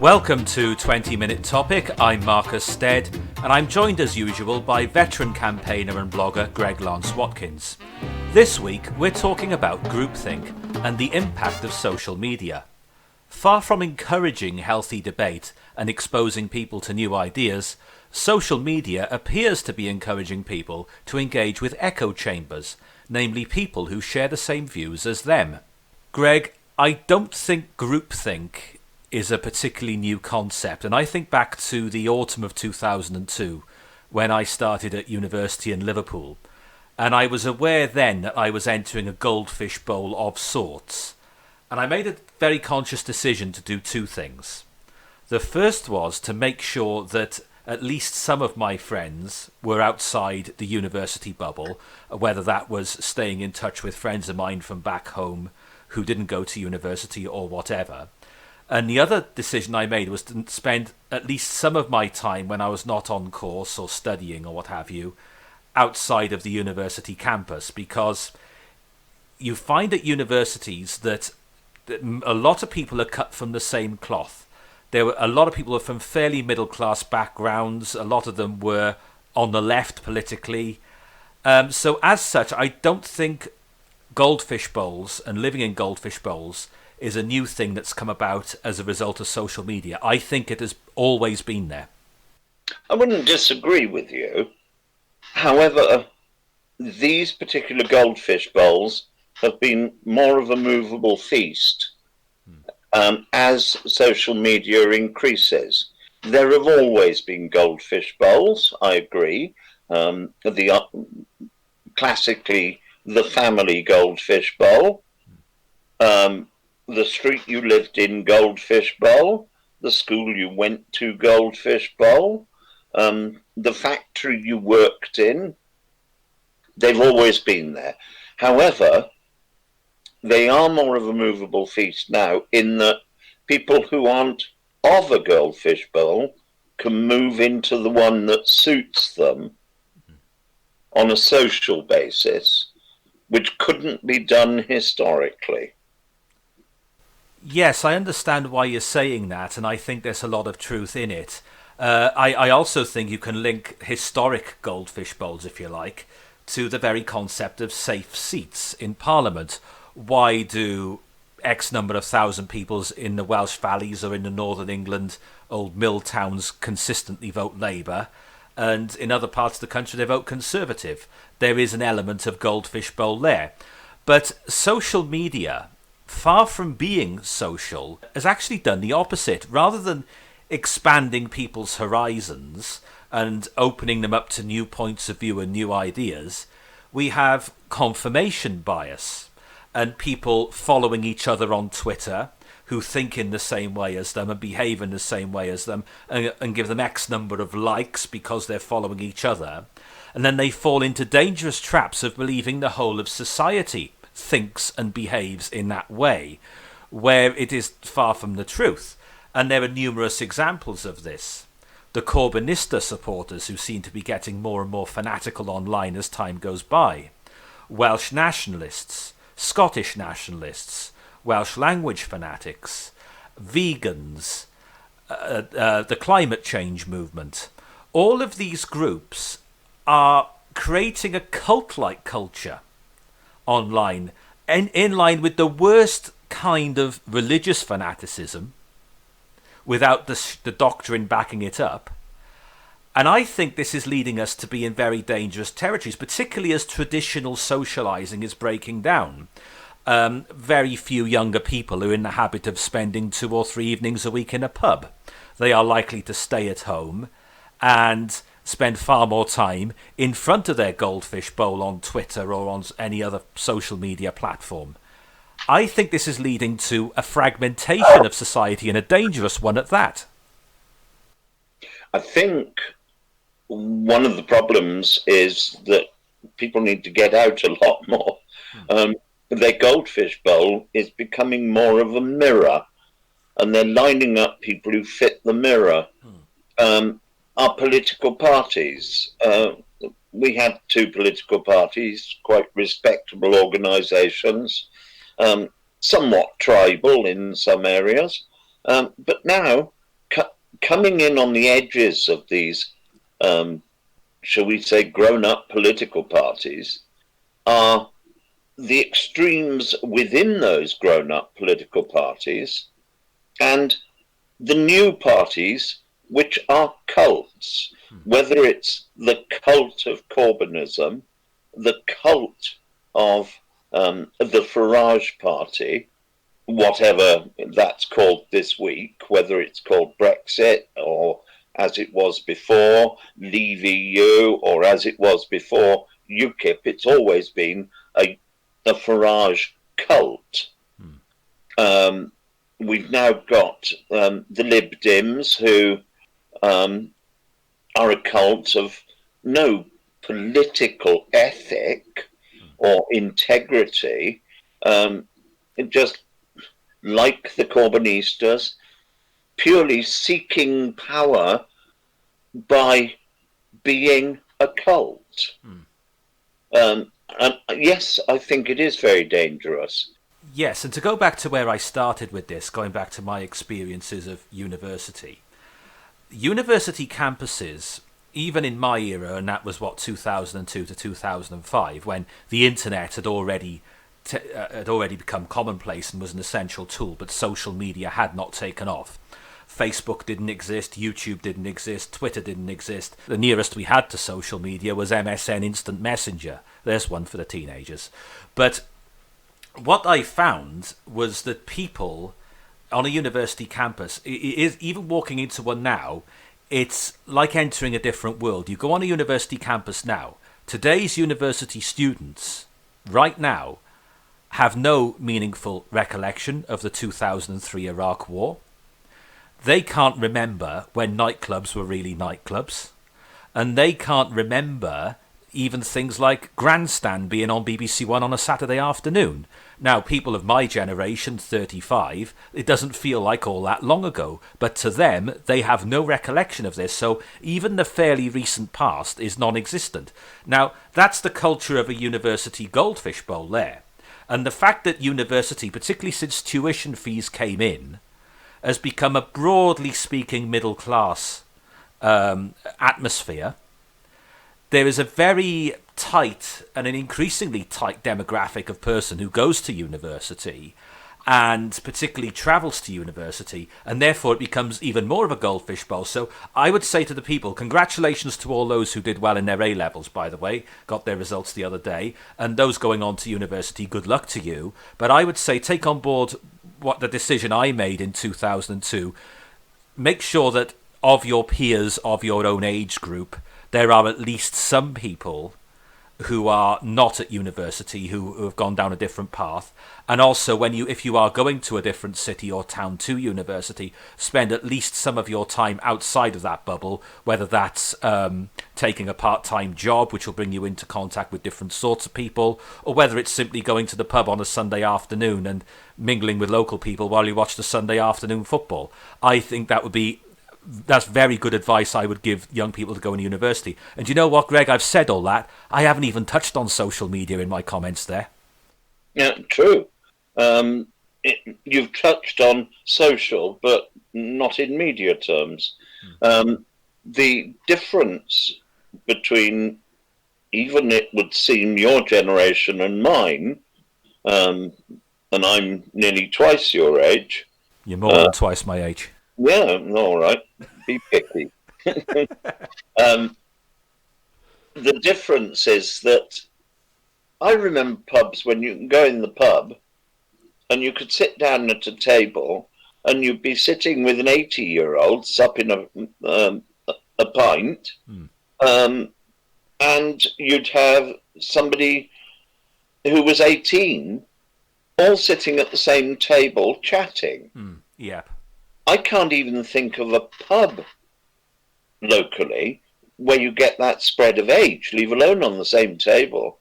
Welcome to 20 Minute Topic. I'm Marcus Stead, and I'm joined as usual by veteran campaigner and blogger Greg Lance-Watkins. This week we're talking about groupthink and the impact of social media. Far from encouraging healthy debate and exposing people to new ideas, social media appears to be encouraging people to engage with echo chambers, namely people who share the same views as them. Greg, I don't think groupthink is a particularly new concept, and I think back to the autumn of 2002 when I started at university in Liverpool, and I was aware then that I was entering a Goldfish Bowl of sorts, and I made a very conscious decision to do two things. The first was to make sure that at least some of my friends were outside the university bubble, whether that was staying in touch with friends of mine from back home who didn't go to university or whatever. And the other decision I made was to spend at least some of my time when I was not on course or studying or what have you, outside of the university campus, because you find at universities that a lot of people are cut from the same cloth. There were a lot of people from fairly middle class backgrounds. A lot of them were on the left politically. So as such, I don't think Goldfish Bowls and living in Goldfish Bowls is a new thing that's come about as a result of social media. I think it has always been there. I wouldn't disagree with you. However, these particular Goldfish Bowls have been more of a movable feast as social media increases. There have always been Goldfish Bowls, I agree. Classically, the family Goldfish Bowl. The street you lived in, Goldfish Bowl. The school you went to, Goldfish Bowl. The factory you worked in. They've always been there. However, they are more of a movable feast now in that people who aren't of a Goldfish Bowl can move into the one that suits them on a social basis, which couldn't be done historically. Yes, I understand why you're saying that, and I think there's a lot of truth in it. I also think you can link historic Goldfish Bowls, if you like, to the very concept of safe seats in Parliament. Why do X number of thousand people in the Welsh valleys or in the northern England old mill towns consistently vote Labour, and in other parts of the country they vote Conservative? There is an element of Goldfish Bowl there. But social media, far from being social, has actually done the opposite. Rather than expanding people's horizons and opening them up to new points of view and new ideas, we have confirmation bias and people following each other on Twitter who think in the same way as them and behave in the same way as them and give them X number of likes because they're following each other. And then they fall into dangerous traps of believing the whole of society thinks and behaves in that way, where it is far from the truth. And there are numerous examples of this. The Corbynista supporters who seem to be getting more and more fanatical online as time goes by. Welsh nationalists, Scottish nationalists, Welsh language fanatics, vegans, the climate change movement. All of these groups are creating a cult-like culture online, and in line with the worst kind of religious fanaticism, without the doctrine backing it up. And I think this is leading us to be in very dangerous territories, particularly as traditional socializing is breaking down. Very few younger people are in the habit of spending 2 or 3 evenings a week in a pub. They are likely to stay at home and spend far more time in front of their Goldfish Bowl on Twitter or on any other social media platform. I think this is leading to a fragmentation of society, and a dangerous one at that. I think one of the problems is that people need to get out a lot more. Their Goldfish Bowl is becoming more of a mirror, and they're lining up people who fit the mirror. Our political parties. We had 2 political parties, quite respectable organisations, somewhat tribal in some areas. But now coming in on the edges of these, shall we say, grown-up political parties are the extremes within those grown-up political parties and the new parties, which are cults, whether it's the cult of Corbynism, the cult of the Farage Party, whatever that's called this week, whether it's called Brexit or as it was before, Leave EU, or as it was before UKIP, it's always been a Farage cult. We've now got the Lib Dems, who are a cult of no political ethic or integrity, just like the Corbynistas, purely seeking power by being a cult. And yes, I think it is very dangerous. Yes, and to go back to where I started with this, going back to my experiences of university campuses, even in my era, and that was 2002 to 2005, when the internet had already become commonplace and was an essential tool, but social media had not taken off. Facebook didn't exist, YouTube didn't exist, Twitter didn't exist. The nearest we had to social media was MSN Instant Messenger. There's one for the teenagers. But what I found was that people on a university campus, even walking into one now, it's like entering a different world. You go on a university campus now, today's university students, right now, have no meaningful recollection of the 2003 Iraq War. They can't remember when nightclubs were really nightclubs. And they can't remember even things like Grandstand being on BBC One on a Saturday afternoon. Now, people of my generation, 35, it doesn't feel like all that long ago. But to them, they have no recollection of this. So even the fairly recent past is non-existent. Now, that's the culture of a university Goldfish Bowl there. And the fact that university, particularly since tuition fees came in, has become a broadly speaking middle class atmosphere. There is a very tight and an increasingly tight demographic of person who goes to university and particularly travels to university, and therefore it becomes even more of a Goldfish Bowl. So I would say to the people, congratulations to all those who did well in their A-levels, by the way, got their results the other day, and those going on to university, good luck to you. But I would say take on board what the decision I made in 2002. Make sure that of your peers of your own age group, there are at least some people who are not at university, who have gone down a different path. And also, if you are going to a different city or town to university, spend at least some of your time outside of that bubble, whether that's taking a part-time job, which will bring you into contact with different sorts of people, or whether it's simply going to the pub on a Sunday afternoon and mingling with local people while you watch the Sunday afternoon football. I think that's very good advice I would give young people to go into university. And you know what, Greg? I've said all that. I haven't even touched on social media in my comments there. Yeah, true. You've touched on social, but not in media terms. The difference between, even it would seem, your generation and mine, and I'm nearly twice your age. You're more than twice my age. Yeah, all right. Be picky. The difference is that I remember pubs when you can go in the pub and you could sit down at a table and you'd be sitting with an 80-year-old supping a pint, and you'd have somebody who was 18 all sitting at the same table chatting. Yep. I can't even think of a pub locally where you get that spread of age, leave alone on the same table.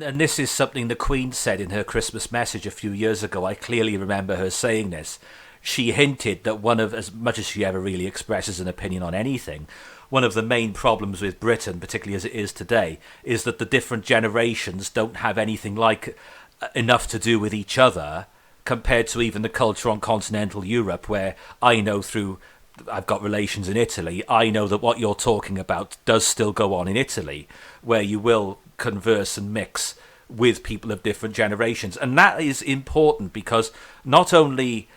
And this is something the Queen said in her Christmas message a few years ago. I clearly remember her saying this. She hinted that as much as she ever really expresses an opinion on anything, one of the main problems with Britain, particularly as it is today, is that the different generations don't have anything like enough to do with each other compared to even the culture on continental Europe, where I know through I've got relations in Italy. I know that what you're talking about does still go on in Italy, where you will converse and mix with people of different generations. And that is important because not only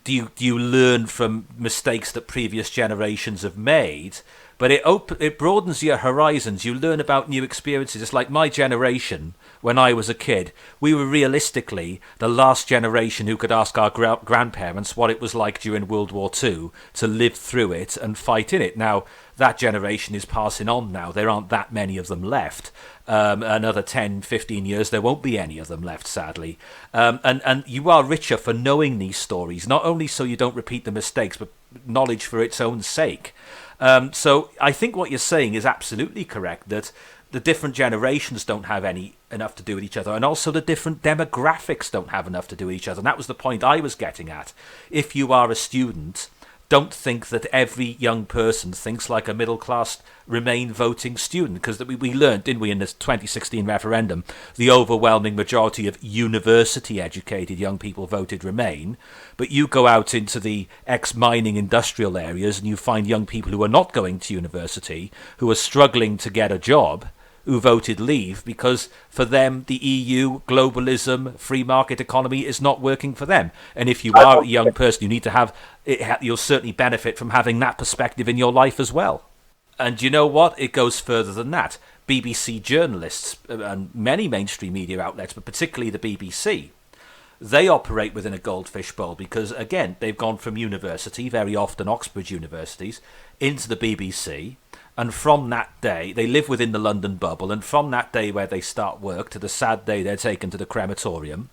do you learn from mistakes that previous generations have made, but it broadens your horizons. You learn about new experiences. It's like my generation, when I was a kid, we were realistically the last generation who could ask our grandparents what it was like during World War II to live through it and fight in it. Now, that generation is passing on now. There aren't that many of them left. Another 10, 15 years, there won't be any of them left, sadly. And you are richer for knowing these stories, not only so you don't repeat the mistakes, but knowledge for its own sake. So I think what you're saying is absolutely correct, that the different generations don't have enough to do with each other, and also the different demographics don't have enough to do with each other. And that was the point I was getting at. If you are a student, don't think that every young person thinks like a middle-class Remain voting student, because we learned, didn't we, in the 2016 referendum, the overwhelming majority of university-educated young people voted Remain. But you go out into the ex-mining industrial areas and you find young people who are not going to university, who are struggling to get a job, who voted Leave because for them the EU, globalism, free market economy is not working for them. And if you are a young person, you need to have it. You'll certainly benefit from having that perspective in your life as well. And you know what? It goes further than that. BBC journalists and many mainstream media outlets, but particularly the BBC, they operate within a goldfish bowl because, again, they've gone from university, very often Oxford universities, into the BBC. And from that day, they live within the London bubble. And from that day where they start work to the sad day they're taken to the crematorium,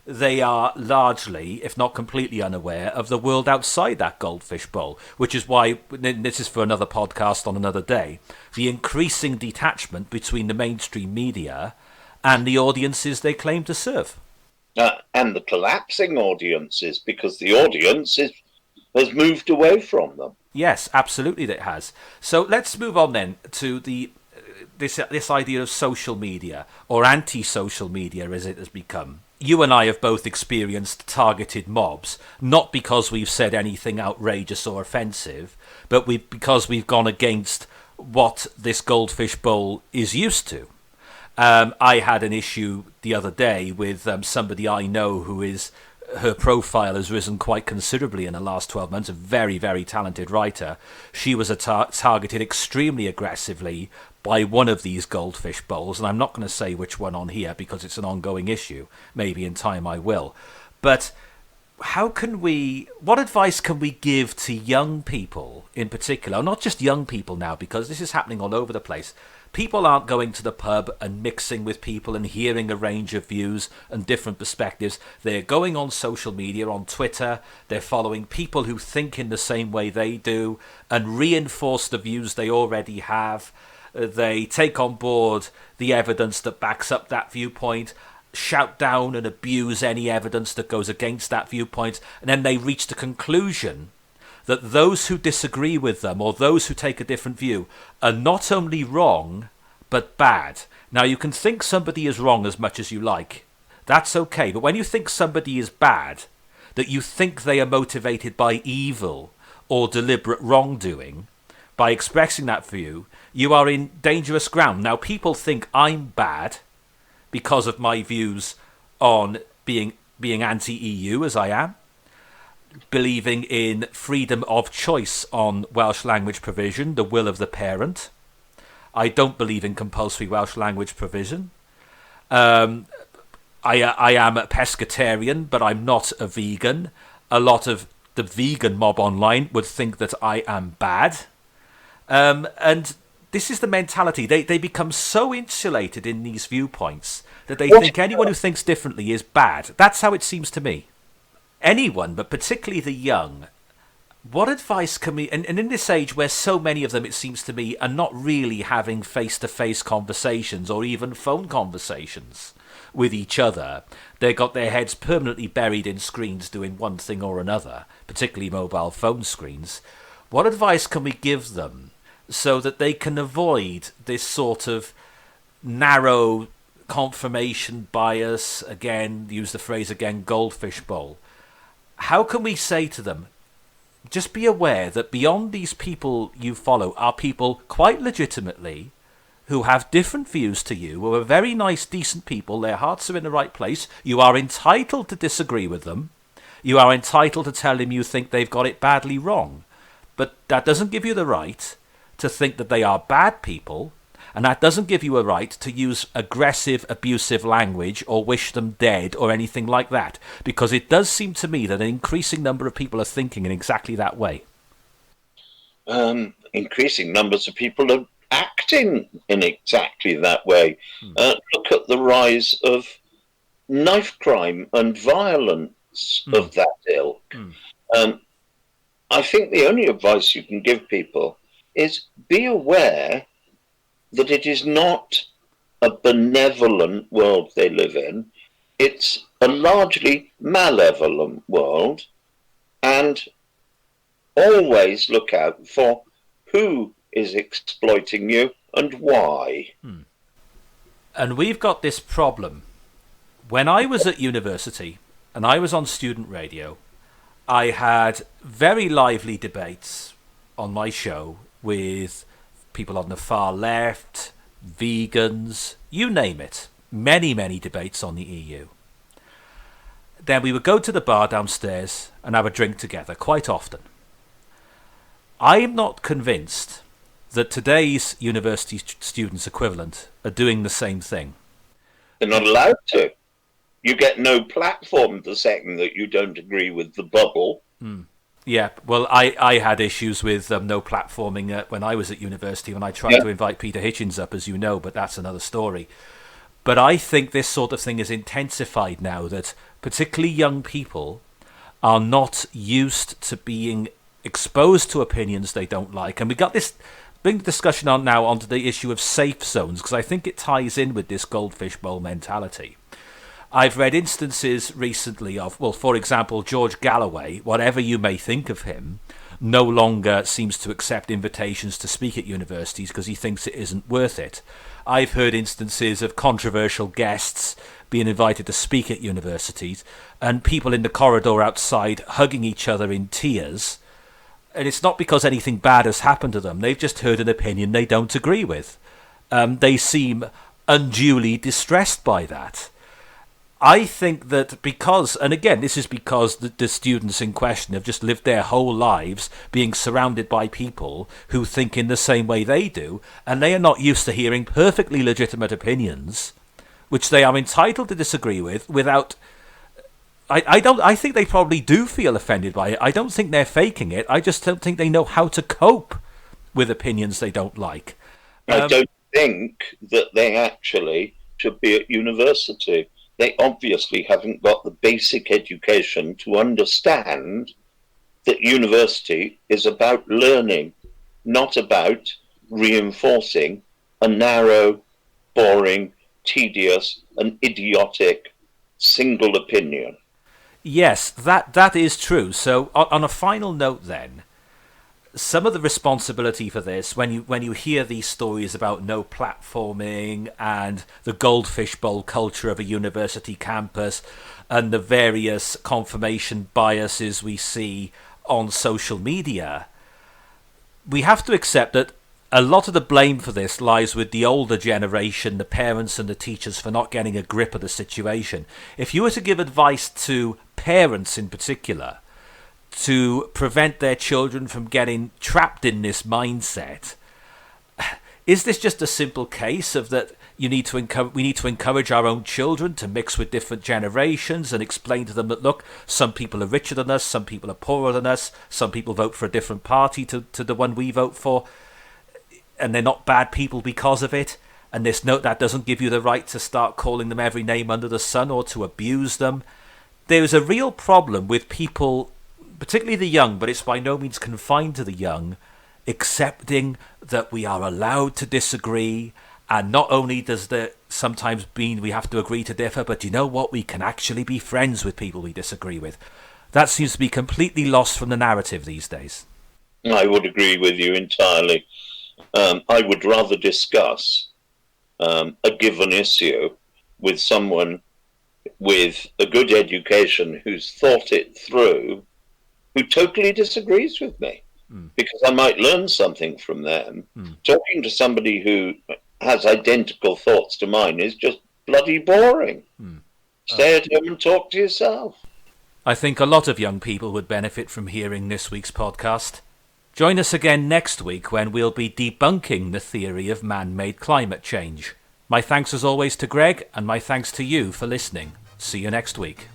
they are largely, if not completely unaware of the world outside that goldfish bowl, which is why, this is for another podcast on another day, the increasing detachment between the mainstream media and the audiences they claim to serve. And the collapsing audiences, because the audience has moved away from them. Yes, absolutely it has. So let's move on then to this idea of social media, or anti-social media as it has become. You and I have both experienced targeted mobs, not because we've said anything outrageous or offensive, but because we've gone against what this goldfish bowl is used to. I had an issue the other day with somebody I know her profile has risen quite considerably in the last 12 months, a very, very talented writer. She was targeted extremely aggressively by one of these goldfish bowls, and I'm not going to say which one on here because it's an ongoing issue. Maybe in time I will. But what advice can we give to young people in particular, not just young people now, because this is happening all over the place. People aren't going to the pub and mixing with people and hearing a range of views and different perspectives. They're going on social media, on Twitter. They're following people who think in the same way they do and reinforce the views they already have. They take on board the evidence that backs up that viewpoint, shout down and abuse any evidence that goes against that viewpoint, and then they reach the conclusion that those who disagree with them or those who take a different view are not only wrong, but bad. Now, you can think somebody is wrong as much as you like. That's okay. But when you think somebody is bad, that you think they are motivated by evil or deliberate wrongdoing, by expressing that view, you are in dangerous ground. Now, people think I'm bad because of my views on being anti-EU, as I am, believing in freedom of choice on Welsh language provision, the will of the parent. I don't believe in compulsory Welsh language provision. I am a pescatarian, but I'm not a vegan. A lot of the vegan mob online would think that I am bad. And this is the mentality. They become so insulated in these viewpoints that they think anyone who thinks differently is bad. That's how it seems to me. Anyone, but particularly the young, what advice can we... And in this age where so many of them, it seems to me, are not really having face-to-face conversations or even phone conversations with each other. They've got their heads permanently buried in screens doing one thing or another, particularly mobile phone screens. What advice can we give them so that they can avoid this sort of narrow confirmation bias, again, use the phrase again, goldfish bowl? How can we say to them, just be aware that beyond these people you follow are people quite legitimately who have different views to you, who are very nice, decent people. Their hearts are in the right place. You are entitled to disagree with them. You are entitled to tell them you think they've got it badly wrong. But that doesn't give you the right to think that they are bad people, and that doesn't give you a right to use aggressive, abusive language or wish them dead or anything like that, because it does seem to me that an increasing number of people are thinking in exactly that way. Increasing numbers of people are acting in exactly that way. Look at the rise of knife crime and violence of that ilk. I think the only advice you can give people is be aware that it is not a benevolent world they live in. It's a largely malevolent world, and always look out for who is exploiting you and why. And we've got this problem. When I was at university and I was on student radio, I had very lively debates on my show with people on the far left, vegans, you name it. Many, many debates on the EU. Then we would go to the bar downstairs and have a drink together quite often. I am not convinced that today's university students equivalent are doing the same thing. They're not allowed to. You get no platform the second that you don't agree with the bubble. Yeah, well, I had issues with no platforming when I was at university when I tried to invite Peter Hitchens up, as you know, but that's another story. But I think this sort of thing is intensified now, that particularly young people are not used to being exposed to opinions they don't like. And we got this big discussion on now onto the issue of safe zones, because I think it ties in with this Goldfish Bowl mentality. I've read instances recently of, well, for example, George Galloway, whatever you may think of him, no longer seems to accept invitations to speak at universities because he thinks it isn't worth it. I've heard instances of controversial guests being invited to speak at universities and people in the corridor outside hugging each other in tears. And it's not because anything bad has happened to them. They've just heard an opinion they don't agree with. They seem unduly distressed by that. I think that because, and again, this is because the students in question have just lived their whole lives being surrounded by people who think in the same way they do, and they are not used to hearing perfectly legitimate opinions, which they are entitled to disagree with without... I think they probably do feel offended by it. I don't think they're faking it. I just don't think they know how to cope with opinions they don't like. I don't think that they actually should be at university. They obviously haven't got the basic education to understand that university is about learning, not about reinforcing a narrow, boring, tedious, and idiotic single opinion. Yes, that is true. So on a final note then, some of the responsibility for this, when you hear these stories about no platforming and the Goldfish Bowl culture of a university campus and the various confirmation biases we see on social media, we have to accept that a lot of the blame for this lies with the older generation, the parents and the teachers, for not getting a grip of the situation. If you were to give advice to parents in particular to prevent their children from getting trapped in this mindset, is this just a simple case of that we need to encourage our own children to mix with different generations and explain to them that, look, some people are richer than us, some people are poorer than us, some people vote for a different party to the one we vote for, and they're not bad people because of it, and that doesn't give you the right to start calling them every name under the sun or to abuse them. There is a real problem with people, particularly the young, but it's by no means confined to the young, accepting that we are allowed to disagree, and not only does there sometimes mean we have to agree to differ, but you know what, we can actually be friends with people we disagree with. That seems to be completely lost from the narrative these days. I would agree with you entirely. I would rather discuss a given issue with someone with a good education who's thought it through, who totally disagrees with me, because I might learn something from them. Talking to somebody who has identical thoughts to mine is just bloody boring. Stay at home and talk to yourself. I think a lot of young people would benefit from hearing this week's podcast. Join us again next week when we'll be debunking the theory of man-made climate change. My thanks as always to Greg, and my thanks to you for listening. See you next week.